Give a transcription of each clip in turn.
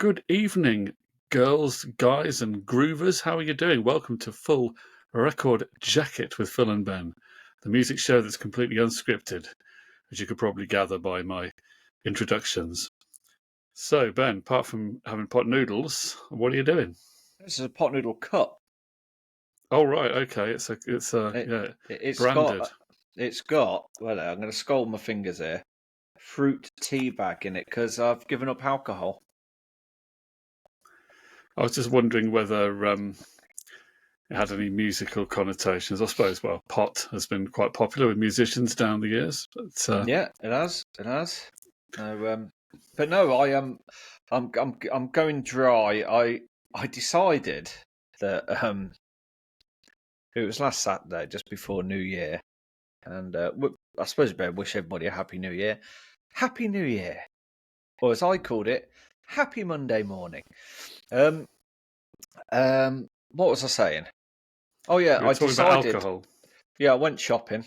Good evening, girls, guys, and groovers. How are you doing? Welcome to Full Record Jacket with Phil and Ben, the music show that's completely unscripted, as you could probably gather by my introductions. So, Ben, apart from having pot noodles, what are you doing? This is a pot noodle cup. Oh, right, okay. It's branded. It's got. Well, I'm going to scald my fingers here. Fruit tea bag in it because I've given up alcohol. I was just wondering whether it had any musical connotations. I suppose, well, pot has been quite popular with musicians down the years. But, Yeah, it has. It has. No, but no, I am. I'm going dry. I decided that it was last Saturday, just before New Year, and I suppose I better wish everybody a happy New Year. Happy New Year, or as I called it, Happy Monday morning. What was I saying? Oh yeah, we were I talking about decided. alcohol. Yeah, I went shopping.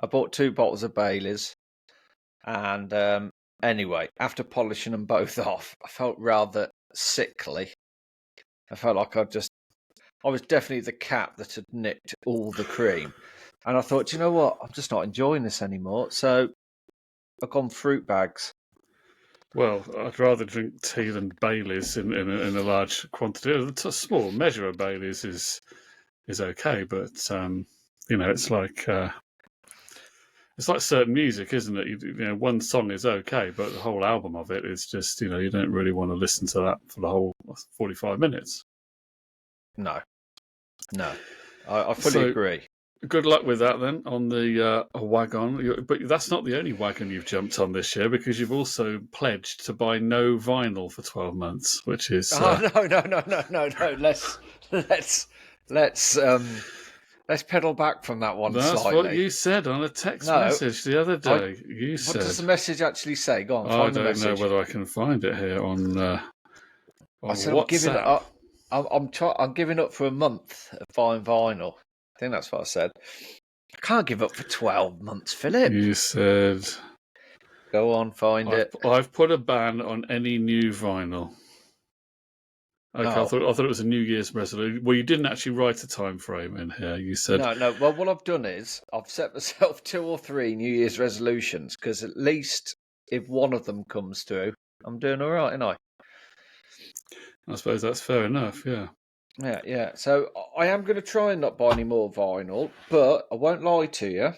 I bought 2 bottles of Baileys, and anyway, after polishing them both off, I felt rather sickly. I felt like I was definitely the cat that had nicked all the cream, and I thought, you know what, I'm just not enjoying this anymore. So I've gone fruit bags. Well, I'd rather drink tea than Baileys in a large quantity. A small measure of Baileys is okay, but it's like certain music, isn't it? One song is okay, but the whole album of it is just you don't really want to listen to that for the whole 45 minutes. No, I fully agree. Good luck with that then on the wagon. But that's not the only wagon you've jumped on this year, because you've also pledged to buy no vinyl for 12 months, which is... Oh no. Let's pedal back from that one That's slightly. what you said on a text message the other day. What does the message actually say? Go on, find the message. I don't know whether I can find it here on I said WhatsApp. I'm giving up for a month of buying vinyl. I think that's what I said. I can't give up for 12 months, Philip. You said... Go on, find it. I've put a ban on any new vinyl. Okay, I thought it was a New Year's resolution. Well, you didn't actually write a time frame in here. You said... No. Well, what I've done is I've set myself 2 or 3 New Year's resolutions, because at least if one of them comes through, I'm doing all right, ain't I? I suppose that's fair enough, yeah. Yeah. So I am going to try and not buy any more vinyl, but I won't lie to you.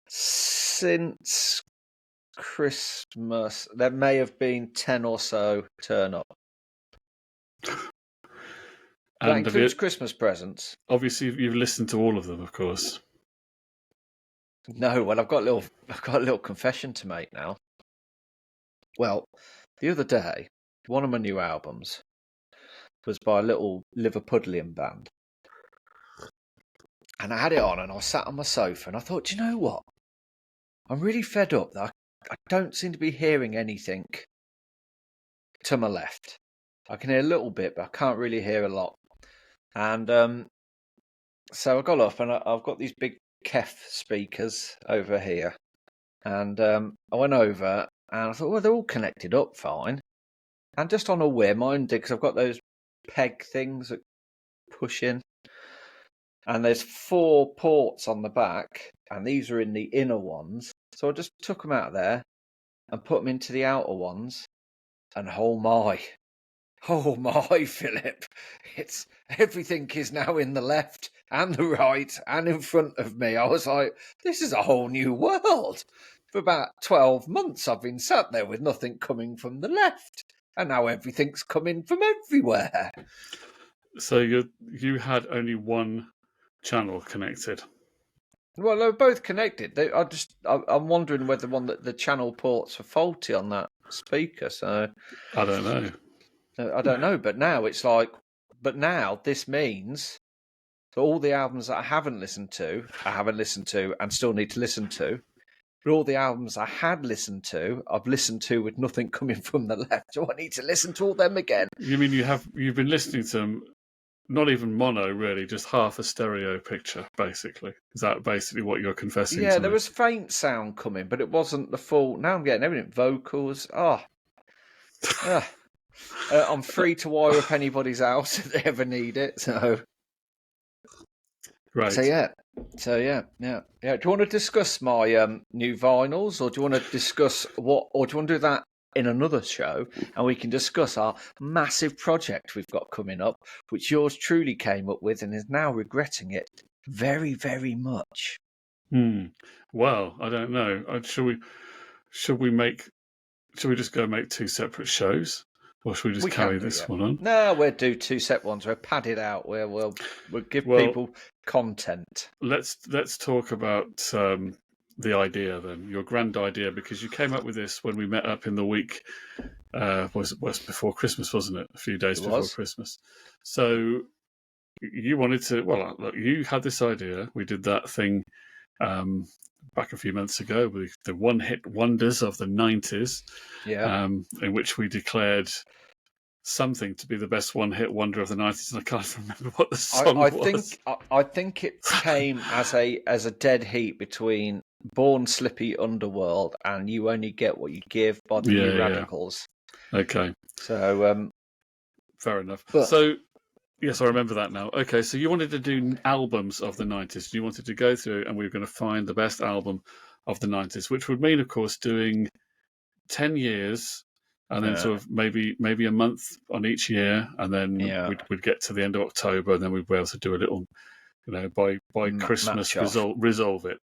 Since Christmas, there may have been 10 or so turn up. That includes Christmas presents. Obviously, you've listened to all of them, of course. No, well, I've got a little confession to make now. Well, the other day, one of my new albums was by a little Liverpudlian band. And I had it on, and I sat on my sofa, and I thought, do you know what? I'm really fed up that I don't seem to be hearing anything to my left. I can hear a little bit, but I can't really hear a lot. And so I got up, and I've got these big Kef speakers over here. And I went over, and I thought, well, they're all connected up fine. And just on a whim, because I've got those peg things that push in. And there's 4 ports on the back, and these are in the inner ones. So I just took them out of there and put them into the outer ones. And oh my, Philip, it's everything is now in the left and the right and in front of me. I was like, this is a whole new world. For about 12 months, I've been sat there with nothing coming from the left, and now everything's coming from everywhere. So you had only one channel connected. Well, they're both connected. I'm wondering whether the channel ports are faulty on that speaker. So I don't know. I don't know, but now it's like, this means that all the albums that I haven't listened to, and still need to listen to. But all the albums I had listened to, I've listened to with nothing coming from the left. So I need to listen to all them again. You mean you've been listening to them? Not even mono, really, just half a stereo picture, basically. Is that basically what you're confessing to? Yeah, there was faint sound coming, but it wasn't the full. Now I'm getting everything. Vocals. I'm free to wire up anybody's house if they ever need it. Right. So yeah. Do you want to discuss my new vinyls, or do you want to discuss or do you want to do that in another show, and we can discuss our massive project we've got coming up, which yours truly came up with and is now regretting it very, very much. Well, I don't know. Should we just go make two separate shows, or should we just We can carry do, this yeah. one on? No, we'll do two set ones. We'll pad it out. We'll give Well, people content. let's talk about the idea then, your grand idea, because you came up with this when we met up in the week. Was before Christmas, wasn't it? A few days It before was. Christmas. So you wanted to. Well, look, you had this idea. We did that thing back a few months ago with the one-hit wonders of the '90s, Yeah. in which we declared something to be the best one-hit wonder of the '90s, and I can't remember what the song was. I think it came as a dead heat between Born Slippy Underworld and You Only Get What You Give by the New Yeah, Radicals. okay, So fair enough. but So yes, I remember that now. Okay, so you wanted to do albums of the '90s. You wanted to go through, and we were going to find the best album of the '90s, which would mean, of course, doing 10 years, and then sort of maybe a month on each year, and then yeah, we'd get to the end of October, and then we'd be able to do a little, by Christmas match off. resolve it.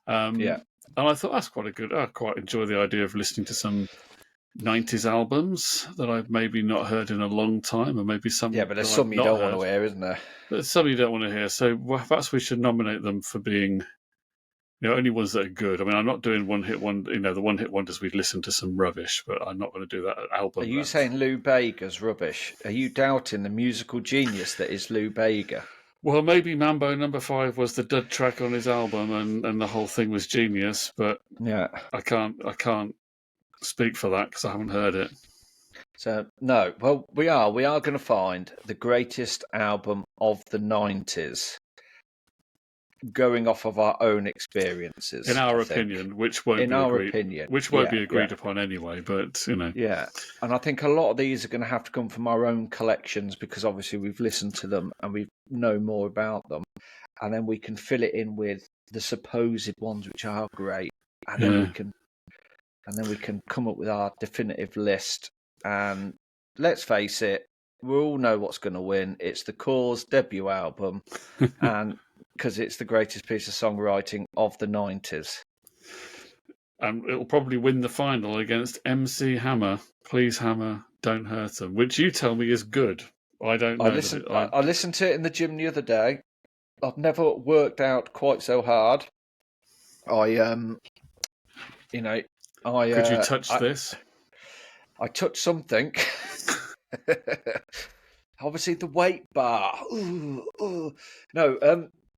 Yeah. And I thought that's quite a good. I quite enjoy the idea of listening to some '90s albums that I've maybe not heard in a long time, or maybe some Yeah, but there's that I've some you not don't want heard. to hear, isn't there? But some you don't want to hear. So perhaps we should nominate them for being, only ones that are good. I mean, I'm not doing the one hit wonders. We'd listen to some rubbish, but I'm not going to do that at Are album you length. saying Lou Bega's rubbish? Are you doubting the musical genius that is Lou Bega? Well, maybe Mambo Number 5 was the dud track on his album, and the whole thing was genius. But Yeah. I can't speak for that because I haven't heard it. So no, well we are going to find the greatest album of the '90s, going off of our own experiences. In our I think. opinion, which won't In be our agreed, opinion, which won't yeah, be agreed upon anyway. But yeah, and I think a lot of these are going to have to come from our own collections because obviously we've listened to them and we know more about them, and then we can fill it in with the supposed ones which are great, and then we can come up with our definitive list. And let's face it, we all know what's going to win. It's the Cause debut album, and because it's the greatest piece of songwriting of the '90s. and it'll probably win the final against MC Hammer. Please Hammer, don't hurt them, which you tell me is good. I don't know. I listened to it in the gym the other day. I've never worked out quite so hard. Could you touch this? I touched something. Obviously, the weight bar. No,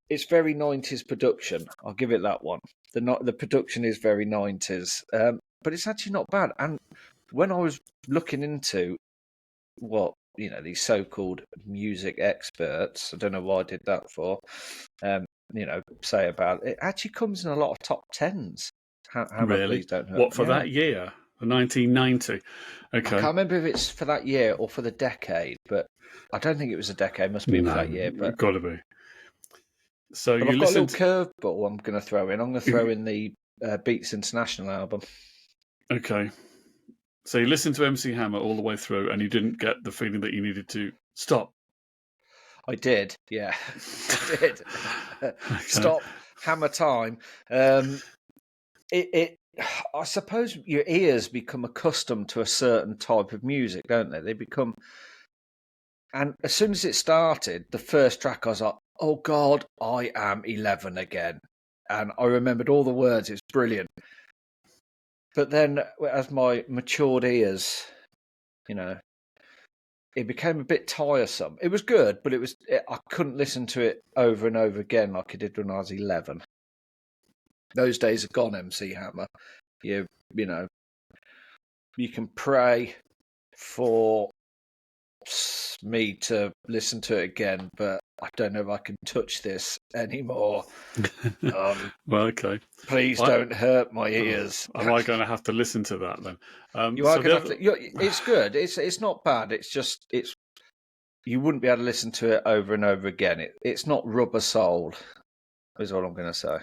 it's very '90s production. I'll give it that one. The production is very '90s, but it's actually not bad. And when I was looking into what these so-called music experts, I don't know why I did that for, say about it, actually comes in a lot of top tens. Hammer, Really? please don't hurt. What for that year? 1990. I Okay. can't remember if it's for that year or for the decade, but I don't think it was a decade. It must be for that year. But got to be. So But you I've got a little listened. curveball I'm going to throw in. I'm going to throw in the Beats International album. Okay. So you listened to MC Hammer all the way through, and you didn't get the feeling that you needed to stop. I did, yeah, I did. Okay. Stop, hammer time. I suppose your ears become accustomed to a certain type of music, don't they? They become, and as soon as it started, the first track, I was like, "Oh God, I am 11 again," and I remembered all the words. It's brilliant. But then, as my matured ears, it became a bit tiresome. It was good, but I couldn't listen to it over and over again like I did when I was 11. Those days are gone, MC Hammer. You can pray for me to listen to it again, but I don't know if I can touch this anymore. Well, okay. Please don't hurt my ears. Am I going to have to listen to that then? You are going to have to. It's good. It's not bad. It's just you wouldn't be able to listen to it over and over again. It's not rubber soled, is all I'm going to say.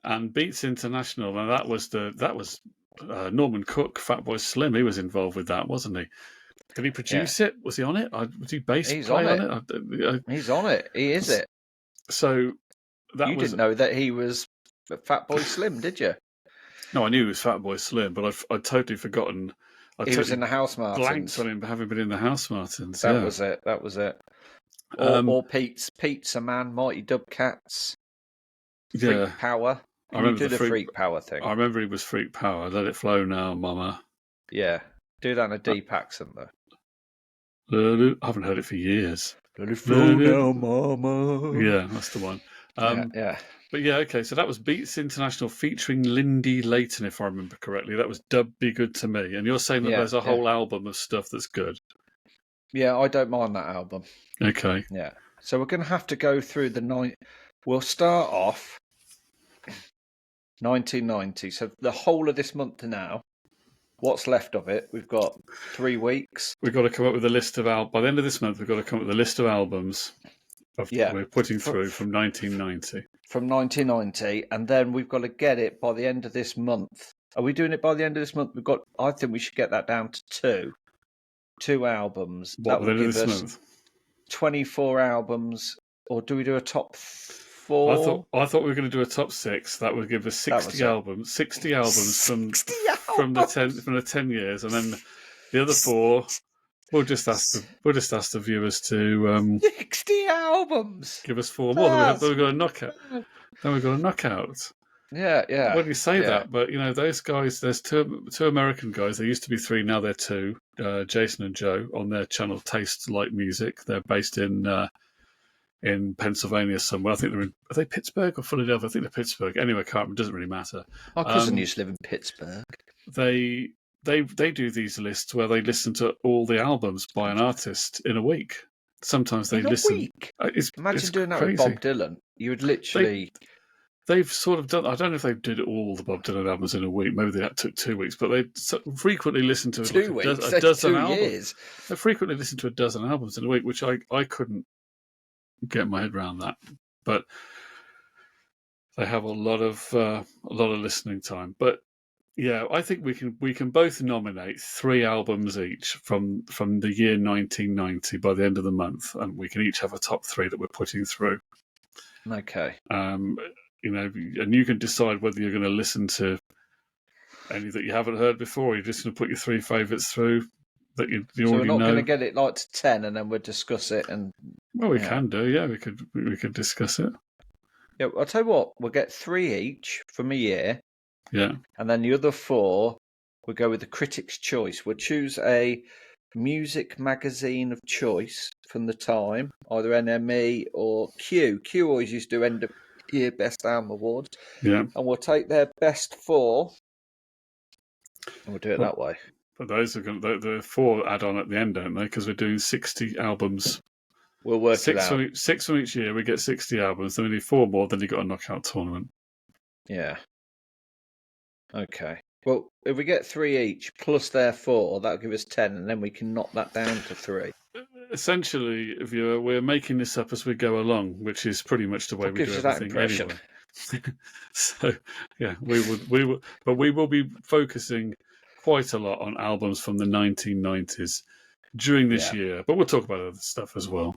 And Beats International, and that was Norman Cook, Fatboy Slim. He was involved with that, wasn't he? Did he produce it? Was he on it? Was he play on it? He's on it. He is it. So you didn't know that he was Fatboy Slim, did you? No, I knew he was Fatboy Slim, but I'd totally forgotten. He was in the House Martins. Blanked on him having been in the House Martins. That was it. Or Pizza Man, Mighty Dubcats, Freak Power. I remember do the Freak Power thing. I remember he was Freak Power. Let it flow now, Mama. Yeah, do that in a deep accent though. I haven't heard it for years. Let it flow now, Mama. Yeah, that's the one. Yeah. But yeah, okay, so that was Beats International featuring Lindy Layton, if I remember correctly. That was Dub Be Good to Me. And you're saying that there's a whole album of stuff that's good. Yeah, I don't mind that album. Okay. Yeah. So we're going to have to go through the night. We'll start off 1990. So the whole of this month now, what's left of it? We've got 3 weeks. We've got to come up with a list of by the end of this month, we've got to come up with a list of albums we're putting through from 1990. From 1990, and then we've got to get it by the end of this month. Are we doing it by the end of this month? I think we should get that down to two albums. What, that would give us month? 24 albums, or do we do a top 4? I thought we were going to do a top 6. That would give us 60 albums. 60 albums from the 10 years, and then the other 4. We'll just ask the viewers to 60 albums. Give us 4 more. Then we've got a knockout. Yeah. When you say that, but those guys. There's two American guys. There used to be 3. Now they're 2. Jason and Joe on their channel Taste Like Music. They're based in Pennsylvania somewhere. I think are they Pittsburgh or Philadelphia? I think they're Pittsburgh. Anyway, it doesn't really matter. My cousin used to live in Pittsburgh. They do these lists where they listen to all the albums by an artist in a week. Sometimes they listen. Imagine doing that with Bob Dylan. You would literally. They've sort of done. I don't know if they did all the Bob Dylan albums in a week. Maybe that took 2 weeks, but they frequently listen to a dozen albums. They frequently listen to a dozen albums in a week, which I couldn't get my head around that. But they have a lot of listening time. But yeah, I think we can both nominate 3 albums each from the year 1990 by the end of the month, and we can each have a top 3 that we're putting through. Okay. And you can decide whether you're going to listen to any that you haven't heard before, or you're just going to put your 3 favourites through that you already know. So we're not going to get it to 10 and then we'll discuss it. Well, we can do, yeah. We could discuss it. Yeah, I'll tell you what. We'll get 3 each from a year. Yeah. And then the other 4, we'll go with the Critics' Choice. We'll choose a music magazine of choice from the time, either NME or Q. Q always used to do end of year Best Album Awards. Yeah. And we'll take their best 4, and we'll do it that way. But those are the 4 add on at the end, don't they? Because we're doing 60 albums. We'll work it out. 6 from each year, we get 60 albums. Then we need 4 more, then you've got a knockout tournament. Yeah. Okay. Well, if we get 3 each plus their 4, that'll give us 10, and then we can knock that down to 3. Essentially, we're making this up as we go along, which is pretty much the way we do everything anyway. So, yeah, we will be focusing quite a lot on albums from the 1990s during this year, but we'll talk about other stuff as well.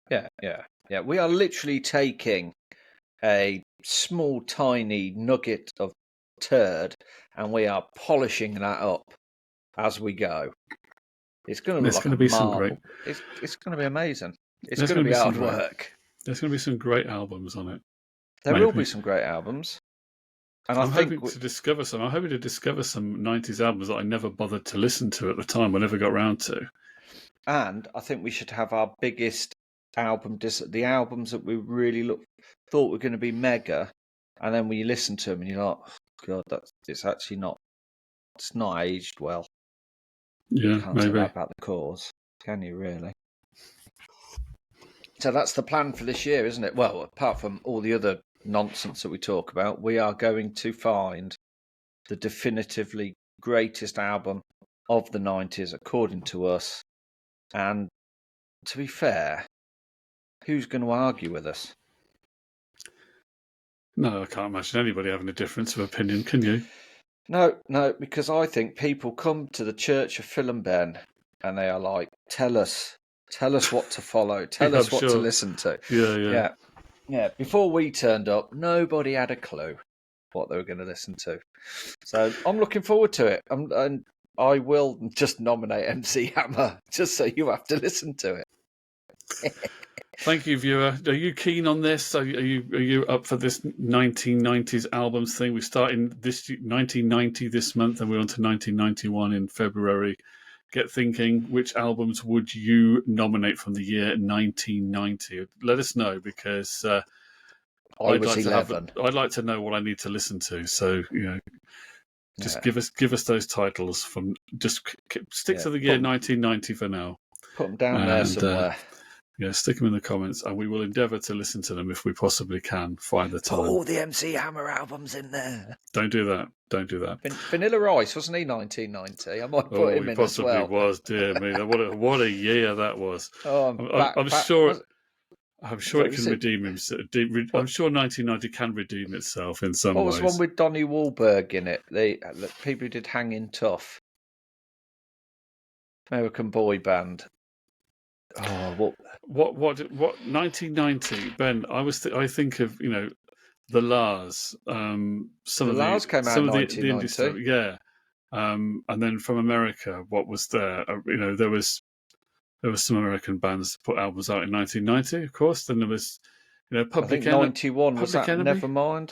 Yeah. We are literally taking a small, tiny nugget of turd, and we are polishing that up as we go. It's going to look like a marble. It's going to be amazing. It's going to be hard work. There's going to be some great albums on it. There will be some great albums. And I'm hoping to discover some 90s albums that I never bothered to listen to at the time. I never got round to. And I think we should have our biggest album, the albums that we really thought were going to be mega, and then when you listen to them and you're like, oh, God, it's actually not. It's not aged well. Yeah, you can't maybe. say that about the Cause, can you? Really? So that's the plan for this year, isn't it? Well, apart from all the other nonsense that we talk about, we are going to find the definitively greatest album of the 90s, according to us. And to be fair, who's going to argue with us? No, I can't imagine anybody having a difference of opinion, can you? No, because I think people come to the Church of Phil and Ben and they are like, tell us what to follow, tell Yeah, I'm us what to sure. listen to. Yeah. Yeah. Before we turned up, nobody had a clue what they were going to listen to. So I'm looking forward to it. And I will just nominate MC Hammer just so you have to listen to it. Thank you, viewer. Are you keen on this? Are you up for this 1990s albums thing? We start in this 1990 this month, and we're on to 1991 in February. Get thinking, which albums would you nominate from the year 1990? Let us know, because I was 11. I'd like to know what I need to listen to. So just give us those titles from. Just stick to the year 1990 for now. Put them down there somewhere. Stick them in the comments, and we will endeavour to listen to them if we possibly can find the time. Put all the MC Hammer albums in there. Don't do that. Vanilla Ice, wasn't he 1990? I might put him in as well. He possibly was. Dear me, what a year that was. Oh, I'm sure it can it? redeem himself. I'm sure 1990 can redeem itself in some ways. What was the one with Donnie Wahlberg in it? The people who did Hanging Tough. American boy band. Oh, what 1990, Ben? I think of the Lars. Some of Lars came out in 1990. Yeah. And then from America, what was there? There was some American bands that put albums out in 1990, of course. Then there was, Public Enemy. 91 was that Enemy? Nevermind.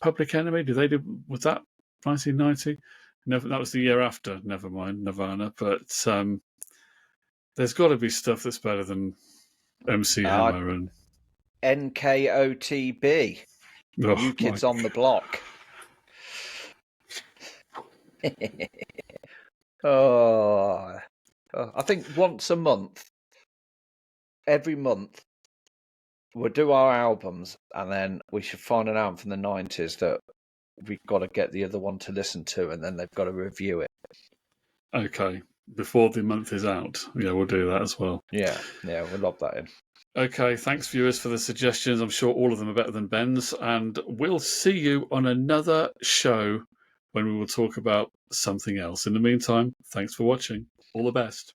Public Enemy. Was that 1990? That was the year after Nevermind, Nirvana. But there's got to be stuff that's better than MC Hammer and NKOTB. New Kids on the Block. I think once a month, every month, we'll do our albums, and then we should find an album from the 90s that we've got to get the other one to listen to, and then they've got to review it. Okay. Before the month is out. Yeah, we'll do that as well. Yeah, we'll lob that in. Okay, thanks, viewers, for the suggestions. I'm sure all of them are better than Ben's, and we'll see you on another show when we will talk about something else. In the meantime, thanks for watching. All the best.